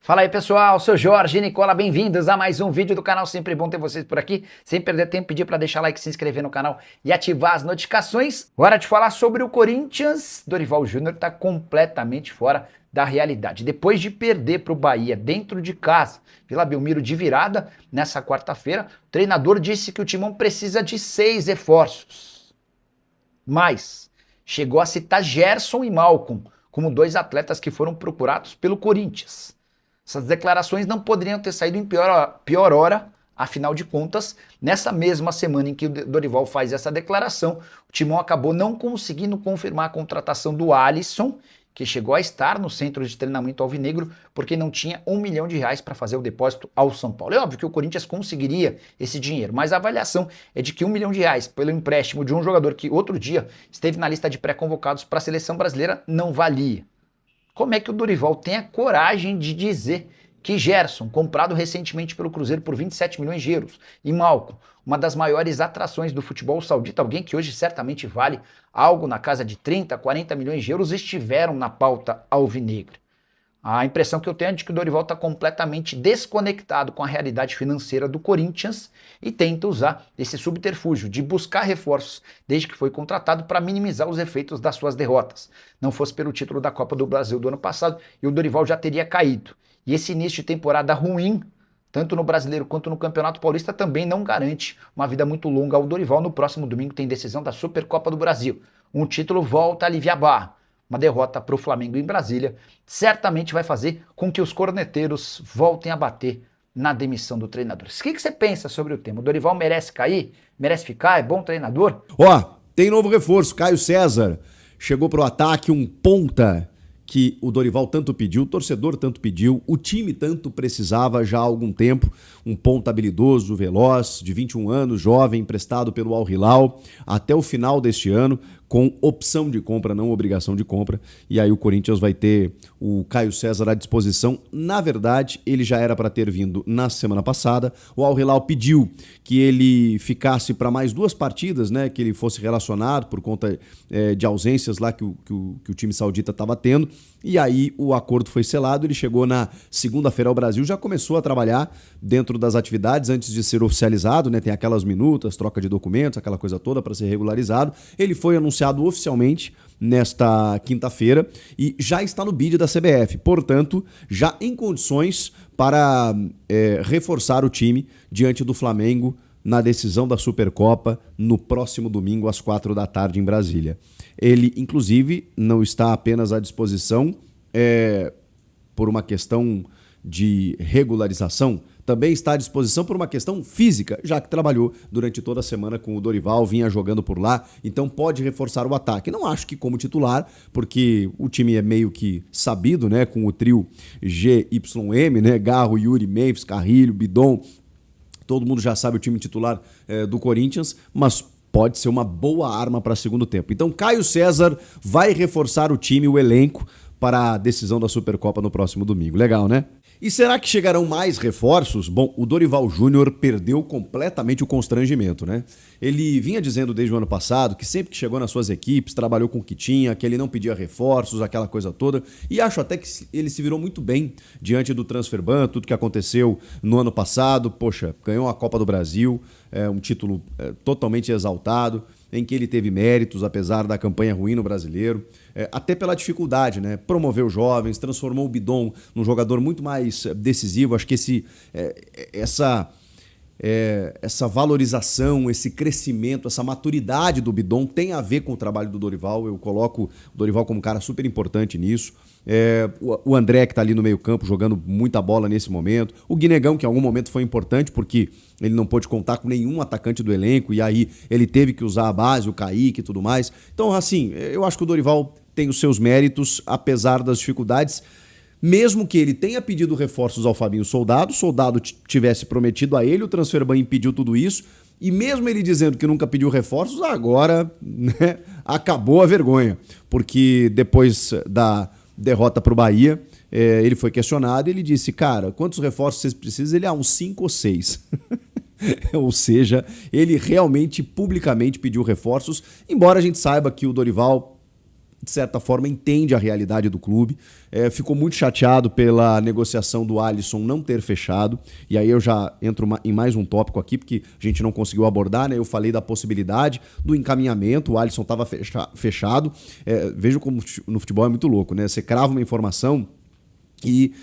Fala aí pessoal, sou Jorge e Nicola, bem-vindos a mais um vídeo do canal, sempre bom ter vocês por aqui, sem perder tempo, pedir para deixar like, se inscrever no canal e ativar as notificações. Hora de falar sobre o Corinthians. Dorival Júnior está completamente fora da realidade. Depois de perder para o Bahia dentro de casa, Vila Belmiro de virada, nessa quarta-feira, o treinador disse que o Timão precisa de 6 reforços. Mas chegou a citar Gerson e Malcom como 2 atletas que foram procurados pelo Corinthians. Essas declarações não poderiam ter saído em pior hora, afinal de contas, nessa mesma semana em que o Dorival faz essa declaração, o Timão acabou não conseguindo confirmar a contratação do Alisson, que chegou a estar no centro de treinamento alvinegro, porque não tinha R$1 milhão para fazer o depósito ao São Paulo. É óbvio que o Corinthians conseguiria esse dinheiro, mas a avaliação é de que R$1 milhão pelo empréstimo de um jogador que outro dia esteve na lista de pré-convocados para a seleção brasileira não valia. Como é que o Dorival tem a coragem de dizer que Gerson, comprado recentemente pelo Cruzeiro por 27 milhões de euros, e Malcom, uma das maiores atrações do futebol saudita, alguém que hoje certamente vale algo na casa de 30, 40 milhões de euros, estiveram na pauta alvinegra? A impressão que eu tenho é de que o Dorival está completamente desconectado com a realidade financeira do Corinthians e tenta usar esse subterfúgio de buscar reforços desde que foi contratado para minimizar os efeitos das suas derrotas. Não fosse pelo título da Copa do Brasil do ano passado e o Dorival já teria caído. E esse início de temporada ruim, tanto no Brasileiro quanto no Campeonato Paulista, também não garante uma vida muito longa ao Dorival. No próximo domingo tem decisão da Supercopa do Brasil. Um título volta a aliviar a barra. Uma derrota para o Flamengo em Brasília certamente vai fazer com que os corneteiros voltem a bater na demissão do treinador. O que você pensa sobre o tema? O Dorival merece cair? Merece ficar? É bom treinador? Tem novo reforço, Caio César. Chegou para o ataque, um ponta que o Dorival tanto pediu, o torcedor tanto pediu, o time tanto precisava já há algum tempo. Um ponta habilidoso, veloz, de 21 anos, jovem, emprestado pelo Al Hilal até o final deste ano, com opção de compra, não obrigação de compra. E aí o Corinthians vai ter o Caio César à disposição. Na verdade, ele já era para ter vindo na semana passada. O Al Hilal pediu que ele ficasse para mais 2 partidas, né? Que ele fosse relacionado por conta de ausências lá que o time saudita estava tendo. E aí o acordo foi selado, ele chegou na segunda-feira ao Brasil, já começou a trabalhar dentro das atividades antes de ser oficializado, né? Tem aquelas minutas, troca de documentos, aquela coisa toda para ser regularizado. Ele foi anunciado oficialmente nesta quinta-feira e já está no bid da CBF, portanto, já em condições para reforçar o time diante do Flamengo na decisão da Supercopa no próximo domingo às 4 da tarde em Brasília. Ele, inclusive, não está apenas à disposição por uma questão de regularização, também está à disposição por uma questão física, já que trabalhou durante toda a semana com o Dorival, vinha jogando por lá, então pode reforçar o ataque. Não acho que como titular, porque o time é meio que sabido, né, com o trio GYM, né, Garro, Yuri, Memphis, Carrilho, Bidon, todo mundo já sabe o time titular do Corinthians, mas pode ser uma boa arma para segundo tempo. Então Caio César vai reforçar o time, o elenco, para a decisão da Supercopa no próximo domingo. Legal, né? E será que chegarão mais reforços? Bom, o Dorival Júnior perdeu completamente o constrangimento, né? Ele vinha dizendo desde o ano passado que sempre que chegou nas suas equipes, trabalhou com o que tinha, que ele não pedia reforços, aquela coisa toda. E acho até que ele se virou muito bem diante do transfer ban, tudo que aconteceu no ano passado. Poxa, ganhou a Copa do Brasil, um título totalmente exaltado, em que ele teve méritos, apesar da campanha ruim no Brasileiro, até pela dificuldade, né? Promoveu jovens, transformou o Bidon num jogador muito mais decisivo. Acho que essa valorização, esse crescimento, essa maturidade do Bidon tem a ver com o trabalho do Dorival. Eu coloco o Dorival como um cara super importante nisso. O André, que está ali no meio campo, jogando muita bola nesse momento. O Guinegão, que em algum momento foi importante, porque ele não pôde contar com nenhum atacante do elenco, e aí ele teve que usar a base, o Kaique e tudo mais. Então, assim, eu acho que o Dorival tem os seus méritos, apesar das dificuldades. Mesmo que ele tenha pedido reforços ao Fabinho Soldado, o Soldado tivesse prometido a ele, o transfer ban impediu tudo isso, e mesmo ele dizendo que nunca pediu reforços, agora, né, acabou a vergonha, porque depois da derrota para o Bahia, ele foi questionado e ele disse, cara, quantos reforços vocês precisam? Ele, uns 5 ou 6. Ou seja, ele realmente, publicamente pediu reforços, embora a gente saiba que o Dorival de certa forma, entende a realidade do clube. Ficou muito chateado pela negociação do Alisson não ter fechado. E aí eu já entro em mais um tópico aqui, porque a gente não conseguiu abordar, né? Eu falei da possibilidade do encaminhamento, o Alisson estava fechado. Veja como no futebol é muito louco, né? Você crava uma informação e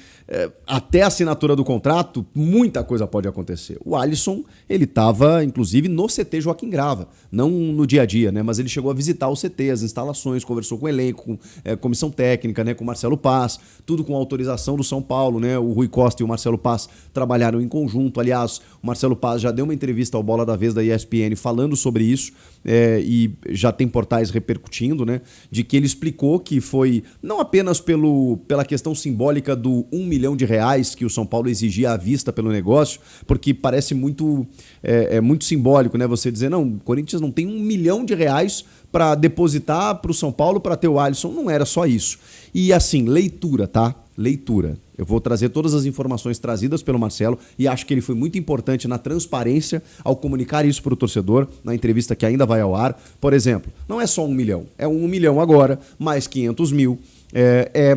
até a assinatura do contrato, muita coisa pode acontecer. O Alisson, ele estava, inclusive, no CT Joaquim Grava, não no dia a dia, né? Mas ele chegou a visitar o CT, as instalações, conversou com o elenco, com comissão técnica, né? Com o Marcelo Paz, tudo com autorização do São Paulo, né? O Rui Costa e o Marcelo Paz trabalharam em conjunto. Aliás, o Marcelo Paz já deu uma entrevista ao Bola da Vez da ESPN falando sobre isso, e já tem portais repercutindo, né? De que ele explicou que foi não apenas pela questão simbólica do R$ 1 milhão que o São Paulo exigia à vista pelo negócio, porque parece muito, muito simbólico, né? Você dizer, não, o Corinthians não tem R$ 1 milhão para depositar para o São Paulo para ter o Alisson. Não era só isso. E assim, leitura, tá? Leitura. Eu vou trazer todas as informações trazidas pelo Marcelo e acho que ele foi muito importante na transparência ao comunicar isso para o torcedor, na entrevista que ainda vai ao ar. Por exemplo, não é só 1 milhão, é 1 milhão agora, mais 500 mil.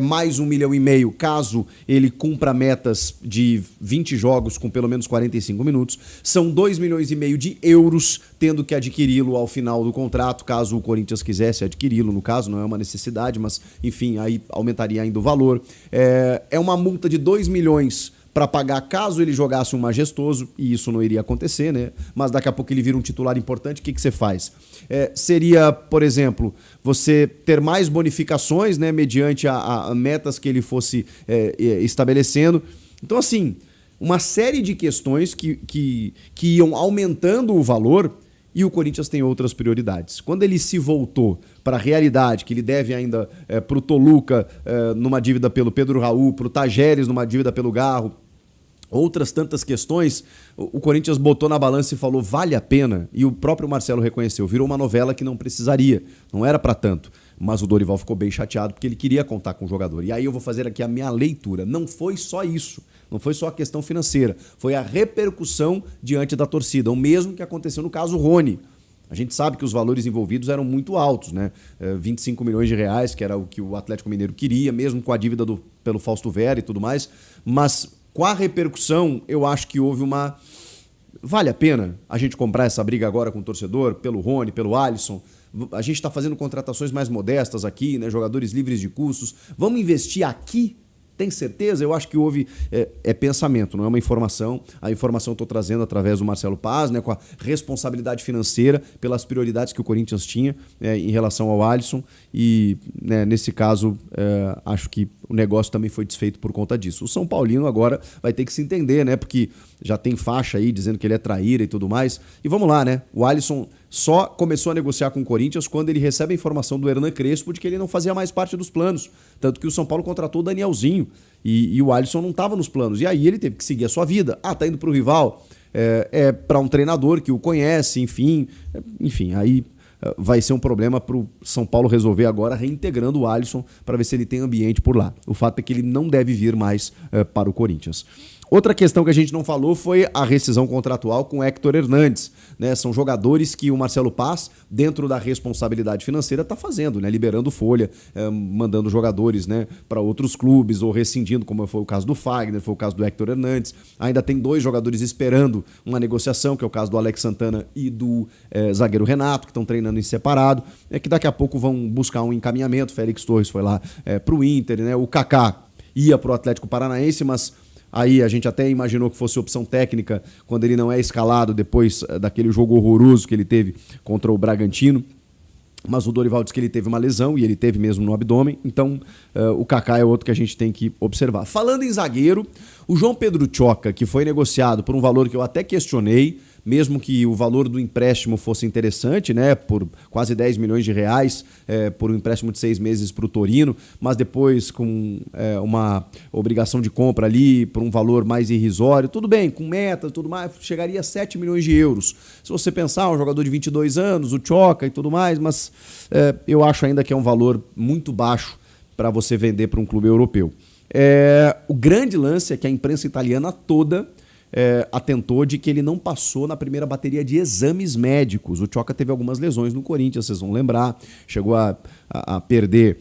Mais 1,5 milhão caso ele cumpra metas de 20 jogos com pelo menos 45 minutos. São 2,5 milhões de euros, tendo que adquiri-lo ao final do contrato, caso o Corinthians quisesse adquiri-lo, no caso, não é uma necessidade, mas enfim, aí aumentaria ainda o valor. É uma multa de 2 milhões para pagar caso ele jogasse um majestoso, e isso não iria acontecer, né? Mas daqui a pouco ele vira um titular importante, o que você faz? Seria, por exemplo, você ter mais bonificações, né, mediante a metas que ele fosse estabelecendo. Então, assim, uma série de questões que iam aumentando o valor, e o Corinthians tem outras prioridades. Quando ele se voltou para a realidade, que ele deve ainda para o Toluca numa dívida pelo Pedro Raul, para o Tajeres numa dívida pelo Garro, outras tantas questões, o Corinthians botou na balança e falou, vale a pena? E o próprio Marcelo reconheceu, virou uma novela que não precisaria, não era para tanto. Mas o Dorival ficou bem chateado porque ele queria contar com o jogador. E aí eu vou fazer aqui a minha leitura. Não foi só isso. Não foi só a questão financeira. Foi a repercussão diante da torcida. O mesmo que aconteceu no caso Rony. A gente sabe que os valores envolvidos eram muito altos, né? 25 milhões de reais, que era o que o Atlético Mineiro queria, mesmo com a dívida pelo Fausto Vera e tudo mais. Mas com a repercussão, eu acho que houve uma... Vale a pena a gente comprar essa briga agora com o torcedor, pelo Rony, pelo Alisson? A gente está fazendo contratações mais modestas aqui, né? Jogadores livres de custos. Vamos investir aqui? Tem certeza? Eu acho que houve pensamento, não é uma informação. A informação eu estou trazendo através do Marcelo Paz, né, com a responsabilidade financeira pelas prioridades que o Corinthians tinha em relação ao Alisson. E né, nesse caso, acho que o negócio também foi desfeito por conta disso. O São Paulino agora vai ter que se entender, né? Porque já tem faixa aí dizendo que ele é traíra e tudo mais. E vamos lá, né? O Alisson só começou a negociar com o Corinthians quando ele recebe a informação do Hernan Crespo de que ele não fazia mais parte dos planos. Tanto que o São Paulo contratou o Danielzinho e o Alisson não estava nos planos. E aí ele teve que seguir a sua vida. Tá indo para o rival. Para um treinador que o conhece, enfim, aí vai ser um problema para o São Paulo resolver agora, reintegrando o Alisson para ver se ele tem ambiente por lá. O fato é que ele não deve vir mais para o Corinthians. Outra questão que a gente não falou foi a rescisão contratual com o Héctor Hernandes, né? São jogadores que o Marcelo Paz, dentro da responsabilidade financeira, está fazendo, né? Liberando folha, mandando jogadores, né, para outros clubes ou rescindindo, como foi o caso do Fagner, foi o caso do Héctor Hernandes. Ainda tem 2 jogadores esperando uma negociação, que é o caso do Alex Santana e do zagueiro Renato, que estão treinando em separado, que daqui a pouco vão buscar um encaminhamento. Félix Torres foi lá para o Inter, né? O Kaká ia para o Atlético Paranaense, mas aí a gente até imaginou que fosse opção técnica quando ele não é escalado depois daquele jogo horroroso que ele teve contra o Bragantino. Mas o Dorival disse que ele teve uma lesão e ele teve mesmo no abdômen. Então o Kaká é outro que a gente tem que observar. Falando em zagueiro, o João Pedro Tchoca, que foi negociado por um valor que eu até questionei, mesmo que o valor do empréstimo fosse interessante, né, por quase 10 milhões de reais, por um empréstimo de 6 meses para o Torino, mas depois com uma obrigação de compra ali por um valor mais irrisório, tudo bem, com metas, tudo mais, chegaria a 7 milhões de euros. Se você pensar, um jogador de 22 anos, o Tchoca e tudo mais, mas eu acho ainda que é um valor muito baixo para você vender para um clube europeu. O grande lance é que a imprensa italiana toda atentou de que ele não passou na primeira bateria de exames médicos. O Tchoca teve algumas lesões no Corinthians, vocês vão lembrar, chegou a perder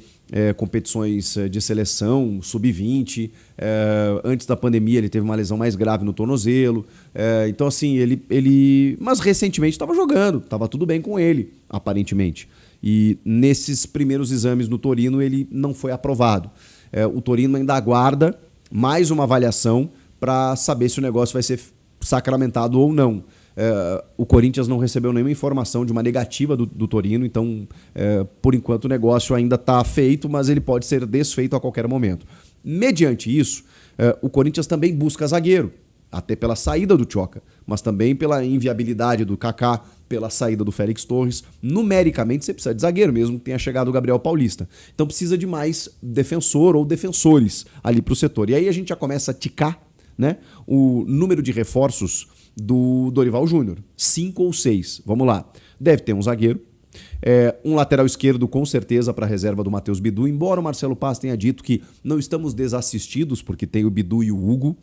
competições de seleção, sub-20, antes da pandemia ele teve uma lesão mais grave no tornozelo, então assim, mas recentemente estava jogando, estava tudo bem com ele, aparentemente, e nesses primeiros exames no Torino ele não foi aprovado. O Torino ainda aguarda mais uma avaliação para saber se o negócio vai ser sacramentado ou não. O Corinthians não recebeu nenhuma informação de uma negativa do Torino, então, por enquanto, o negócio ainda está feito, mas ele pode ser desfeito a qualquer momento. Mediante isso, o Corinthians também busca zagueiro, até pela saída do Tchoca, mas também pela inviabilidade do Kaká, pela saída do Félix Torres. Numericamente, você precisa de zagueiro, mesmo que tenha chegado o Gabriel Paulista. Então, precisa de mais defensor ou defensores ali para o setor. E aí a gente já começa a ticar, né, o número de reforços do Dorival Júnior, 5 ou 6, vamos lá. Deve ter um zagueiro, um lateral esquerdo com certeza para a reserva do Matheus Bidu, embora o Marcelo Paz tenha dito que não estamos desassistidos porque tem o Bidu e o Hugo.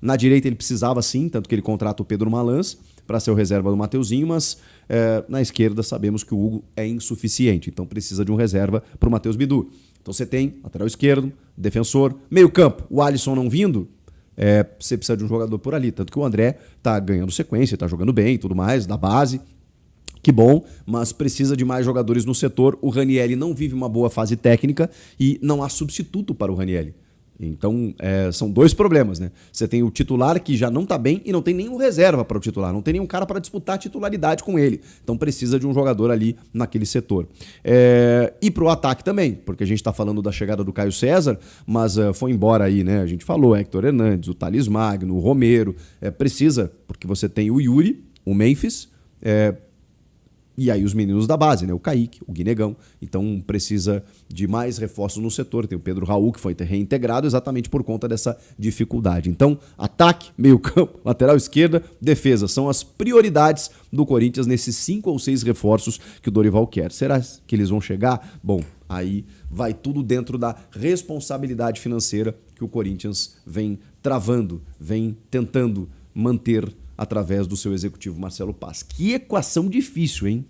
Na direita ele precisava sim, tanto que ele contrata o Pedro Malans para ser o reserva do Mateuzinho, mas na esquerda sabemos que o Hugo é insuficiente, então precisa de um reserva para o Matheus Bidu. Então você tem lateral esquerdo, defensor, meio campo, o Alisson não vindo, você precisa de um jogador por ali, tanto que o André tá ganhando sequência, tá jogando bem e tudo mais, da base, que bom, mas precisa de mais jogadores no setor. O Ranieri não vive uma boa fase técnica e não há substituto para o Ranieri. Então, são dois problemas, né? Você tem o titular que já não tá bem e não tem nenhum reserva para o titular, não tem nenhum cara para disputar a titularidade com ele. Então precisa de um jogador ali naquele setor. E pro ataque também, porque a gente tá falando da chegada do Caio César, mas foi embora aí, né? A gente falou, Héctor Hernandes, o Thales Magno, o Romero. Precisa, porque você tem o Yuri, o Memphis, e aí os meninos da base, né? O Kaique, o Guinegão. Então precisa de mais reforços no setor. Tem o Pedro Raul, que foi reintegrado exatamente por conta dessa dificuldade. Então, ataque, meio campo, lateral esquerda, defesa. São as prioridades do Corinthians nesses 5 ou 6 reforços que o Dorival quer. Será que eles vão chegar? Bom, aí vai tudo dentro da responsabilidade financeira que o Corinthians vem travando, vem tentando manter através do seu executivo Marcelo Paz. Que equação difícil, hein?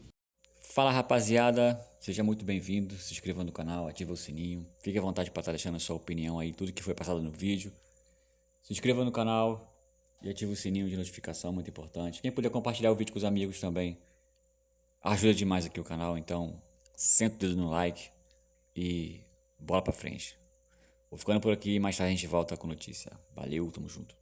Fala, rapaziada, seja muito bem-vindo, se inscreva no canal, ativa o sininho, fique à vontade para estar deixando a sua opinião aí, tudo que foi passado no vídeo. Se inscreva no canal e ative o sininho de notificação, muito importante. Quem puder compartilhar o vídeo com os amigos também, ajuda demais aqui o canal, então senta o dedo no like e bola pra frente. Vou ficando por aqui, mais tarde a gente volta com notícia. Valeu, tamo junto.